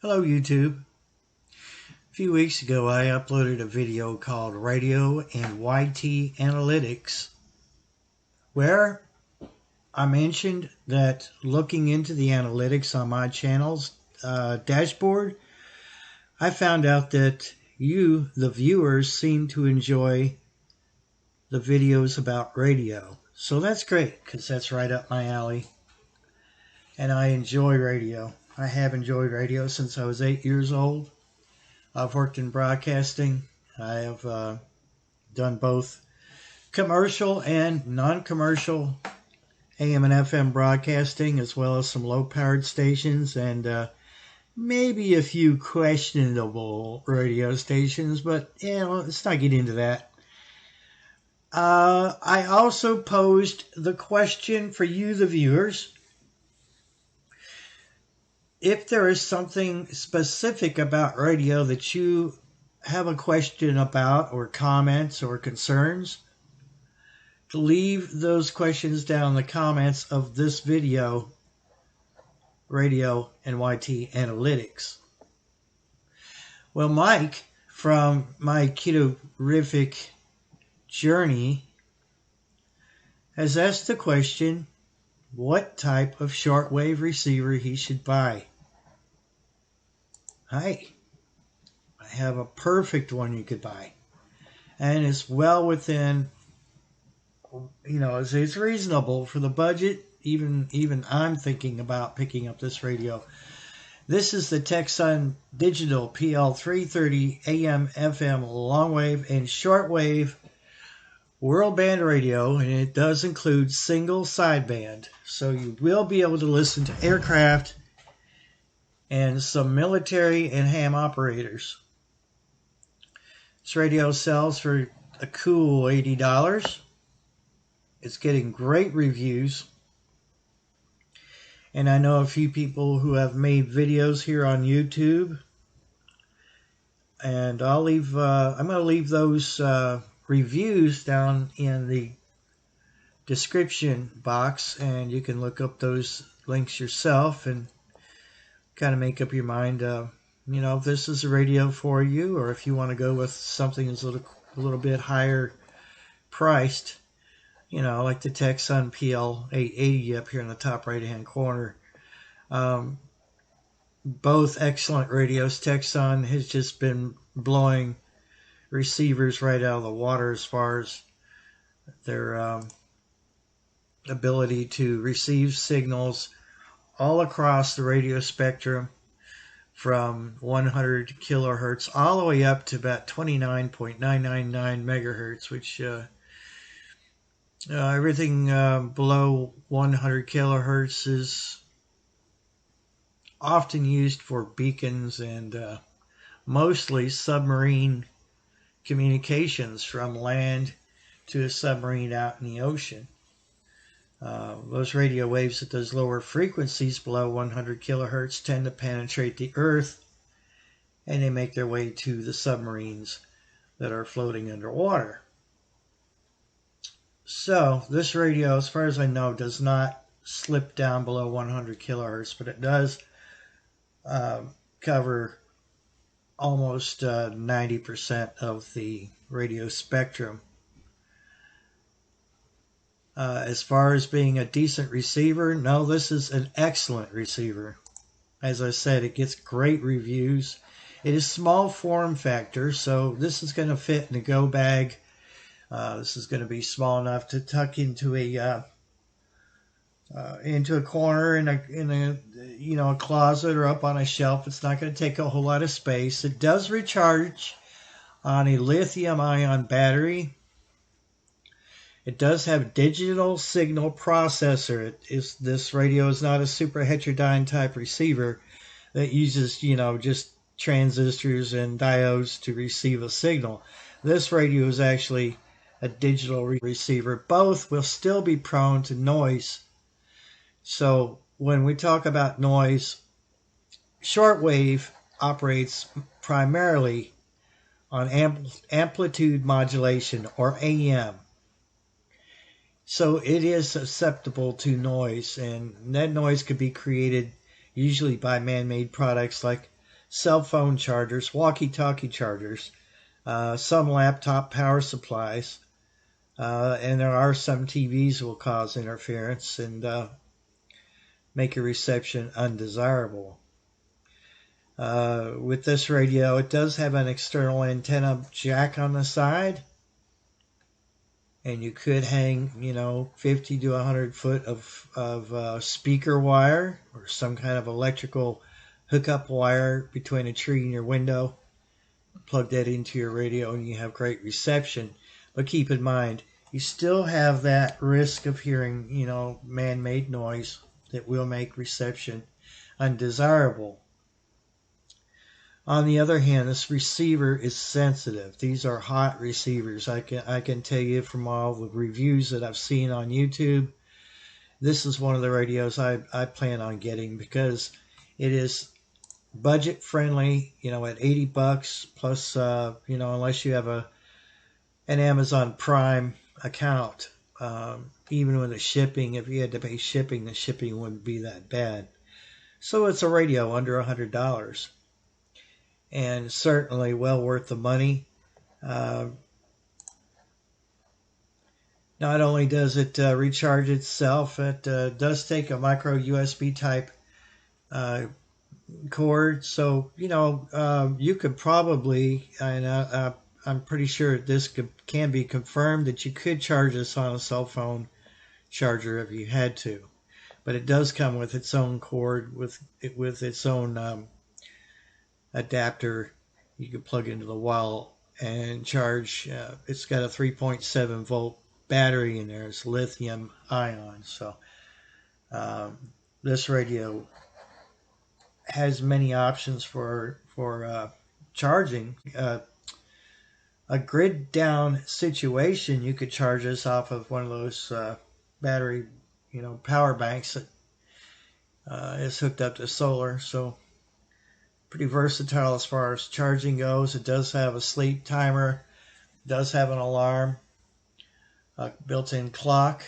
Hello YouTube. A few weeks ago I uploaded a video called Radio and YT Analytics where I mentioned that looking into the analytics on my channel's dashboard, I found out that you, the viewers, seem to enjoy the videos about radio. So that's great because that's right up my alley. And I enjoy radio. I have enjoyed radio since I was 8 years old. I've worked in broadcasting. I have done both commercial and non-commercial AM and FM broadcasting, as well as some low-powered stations and maybe a few questionable radio stations, but let's not get into that. I also posed the question for you, the viewers. If there is something specific about radio that you have a question about, or comments or concerns, leave those questions down in the comments of this video, Radio and YT Analytics. Well, Mike from my Keto-rific journey has asked the question, what type of shortwave receiver he should buy. Hi, I have a perfect one you could buy, and it's well within, it's reasonable for the budget. Even I'm thinking about picking up this radio. This is the Tecsun Digital PL330 AM FM longwave and shortwave Worldband radio, and it does include single sideband, so you will be able to listen to aircraft and some military and ham operators. This radio sells for a cool $80. It's getting great reviews, and I know a few people who have made videos here on YouTube, and I'm going to leave those reviews down in the description box, and you can look up those links yourself and kind of make up your mind, if this is a radio for you, or if you want to go with something that's a little bit higher priced, like the Tecsun PL880 up here in the top right hand corner. Both excellent radios. Tecson has just been blowing receivers right out of the water as far as their ability to receive signals all across the radio spectrum from 100 kilohertz all the way up to about 29.999 megahertz, which everything below 100 kilohertz is often used for beacons and mostly submarine communications from land to a submarine out in the ocean. Those radio waves at those lower frequencies below 100 kilohertz tend to penetrate the earth, and they make their way to the submarines that are floating underwater. So this radio, as far as I know, does not slip down below 100 kilohertz, but it does cover almost 90% of the radio spectrum. As far as being a decent receiver, no, this is an excellent receiver. As I said, it gets great reviews. It is small form factor, so this is going to fit in a go bag. This is going to be small enough to tuck into a corner in a closet or up on a shelf. It's not going to take a whole lot of space. It does recharge on a lithium-ion battery. It does have digital signal processor. This radio is not a super heterodyne type receiver that uses just transistors and diodes to receive a signal. This radio is actually a digital receiver. Both will still be prone to noise. So when we talk about noise, shortwave operates primarily on amplitude modulation, or AM. So it is susceptible to noise, and that noise could be created usually by man-made products like cell phone chargers, walkie-talkie chargers, some laptop power supplies, and there are some TVs will cause interference and make your reception undesirable. With this radio, it does have an external antenna jack on the side, and you could hang, 50 to 100 foot of speaker wire or some kind of electrical hookup wire between a tree and your window. Plug that into your radio and you have great reception. But keep in mind, you still have that risk of hearing, man-made noise that will make reception undesirable. On the other hand, this receiver is sensitive. These are hot receivers. I can tell you from all the reviews that I've seen on YouTube, this is one of the radios I plan on getting because it is budget friendly, at $80 plus, unless you have an Amazon Prime account, even with the shipping, if you had to pay shipping, the shipping wouldn't be that bad. So it's a radio under $100. And certainly well worth the money. Not only does it recharge itself, it does take a micro USB type cord. So, you could probably, and I'm pretty sure this can be confirmed, that you could charge this on a cell phone charger if you had to. But it does come with its own cord, with its own adapter you can plug into the wall and charge. It's got a 3.7 volt battery in there. It's lithium ion. So this radio has many options for charging. A grid down situation, you could charge this off of one of those battery, power banks that is hooked up to solar. So pretty versatile as far as charging goes. It does have a sleep timer. It does have an alarm, a built-in clock.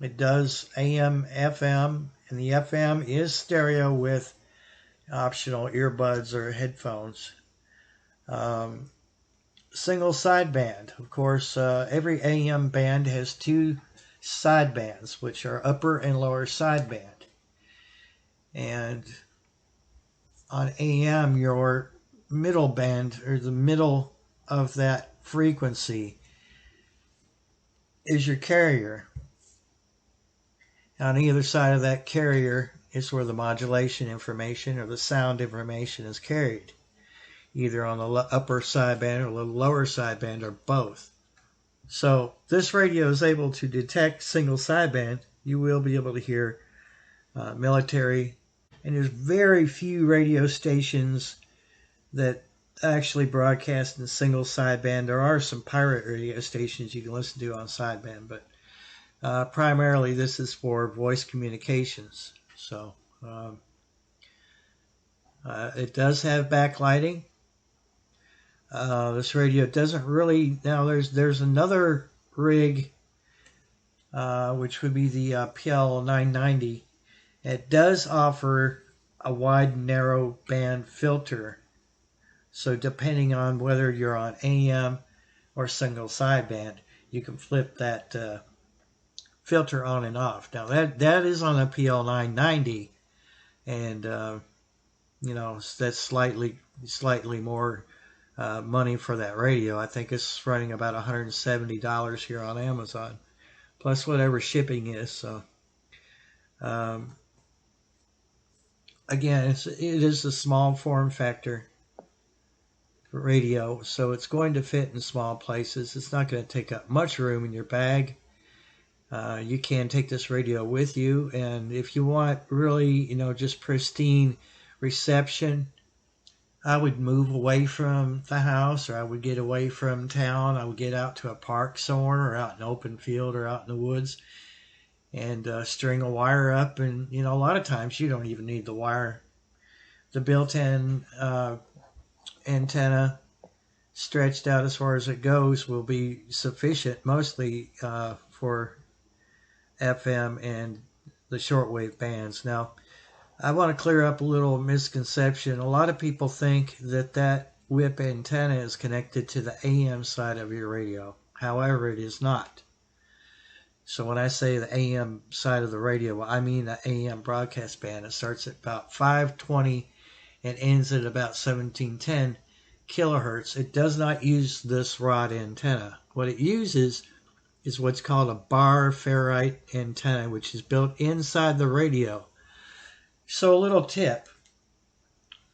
It does AM, FM, and the FM is stereo with optional earbuds or headphones. Single sideband. Of course, every AM band has two sidebands, which are upper and lower sideband. And on AM, your middle band, or the middle of that frequency, is your carrier. On either side of that carrier is where the modulation information or the sound information is carried, either on the upper sideband or the lower sideband or both. So this radio is able to detect single sideband. You will be able to hear military, and there's very few radio stations that actually broadcast in single sideband. There are some pirate radio stations you can listen to on sideband, but primarily this is for voice communications. So it does have backlighting. This radio doesn't really, now there's another rig, which would be the PL990. It does offer a wide narrow band filter. So depending on whether you're on AM or single sideband, you can flip that filter on and off. Now that is on a PL990, and that's slightly more money for that radio. I think it's running about $170 here on Amazon, plus whatever shipping is. So again, it is a small form factor radio, so it's going to fit in small places. It's not going to take up much room in your bag. You can take this radio with you, and if you want really, just pristine reception, I would move away from the house, or I would get away from town. I would get out to a park somewhere, or out in an open field, or out in the woods, and string a wire up. And, a lot of times you don't even need the wire. The built-in antenna stretched out as far as it goes will be sufficient, mostly for FM and the shortwave bands. Now, I want to clear up a little misconception. A lot of people think that that whip antenna is connected to the AM side of your radio. However, it is not. So when I say the AM side of the radio, I mean the AM broadcast band. It starts at about 520 and ends at about 1710 kilohertz. It does not use this rod antenna. What it uses is what's called a bar ferrite antenna, which is built inside the radio. So a little tip.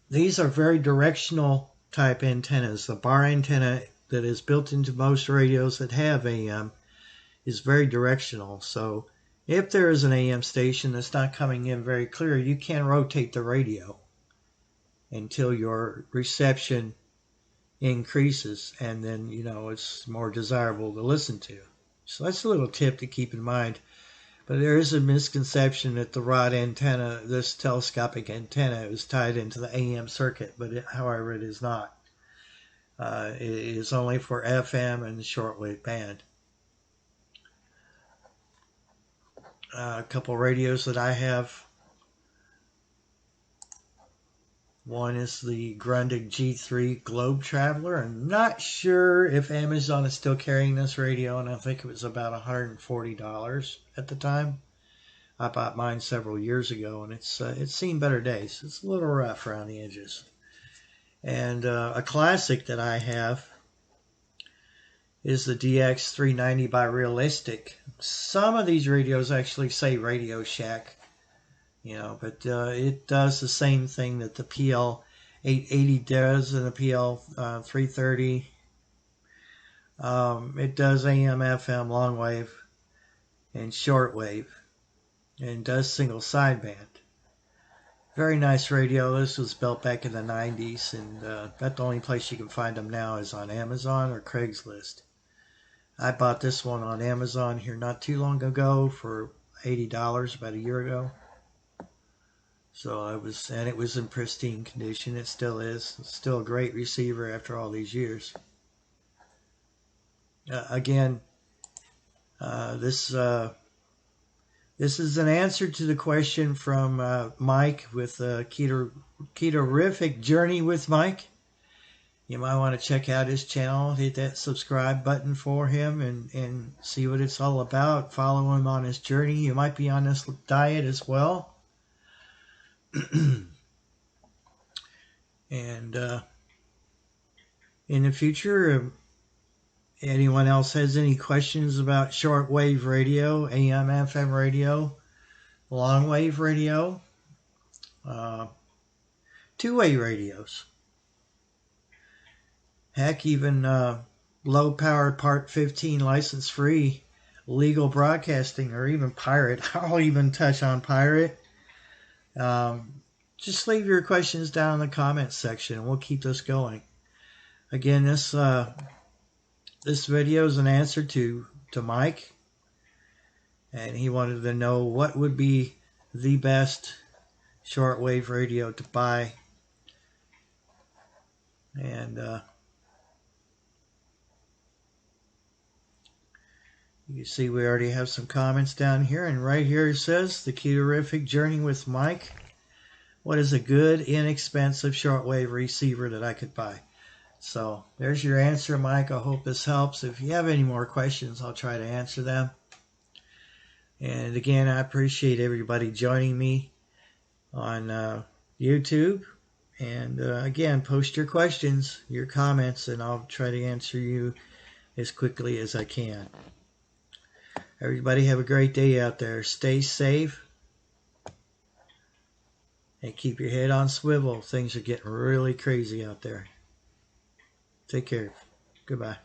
These are very directional type antennas. The bar antenna that is built into most radios that have AM is very directional. So if there is an AM station that's not coming in very clear, you can rotate the radio until your reception increases, and then, you know, it's more desirable to listen to. So that's a little tip to keep in mind. But there is a misconception that the rod antenna, this telescopic antenna, is tied into the AM circuit, but however, it is not. It is only for FM and the shortwave band. A couple radios that I have. One is the Grundig G3 Globe Traveler. I'm not sure if Amazon is still carrying this radio, and I think it was about $140 at the time. I bought mine several years ago, and it's seen better days. It's a little rough around the edges. And a classic that I have is the DX390 by Realistic. Some of these radios actually say Radio Shack. You know, but it does the same thing that the PL880 does and the PL330. It does AM, FM, long wave, and shortwave, and does single sideband. Very nice radio. This was built back in the 90s, and about the only place you can find them now is on Amazon or Craigslist. I bought this one on Amazon here not too long ago for $80, about a year ago. So it was in pristine condition. It still is. It's still a great receiver after all these years. Again, this is an answer to the question from Mike with Ketorific Journey with Mike. You might want to check out his channel, hit that subscribe button for him, and see what it's all about. Follow him on his journey. You might be on this diet as well. And in the future, anyone else has any questions about shortwave radio, AM, FM radio, long wave radio, two-way radios, heck, even low power Part 15 license free legal broadcasting, or even pirate. I'll even touch on pirate. Just leave your questions down in the comments section, and we'll keep this going. Again, this video is an answer to Mike, and he wanted to know what would be the best shortwave radio to buy. And you see we already have some comments down here, and right here it says, the Ketorific Journey with Mike. What is a good, inexpensive shortwave receiver that I could buy? So there's your answer, Mike. I hope this helps. If you have any more questions, I'll try to answer them. And again, I appreciate everybody joining me on YouTube. And again, post your questions, your comments, and I'll try to answer you as quickly as I can. Everybody have a great day out there. Stay safe. And keep your head on swivel. Things are getting really crazy out there. Take care. Goodbye.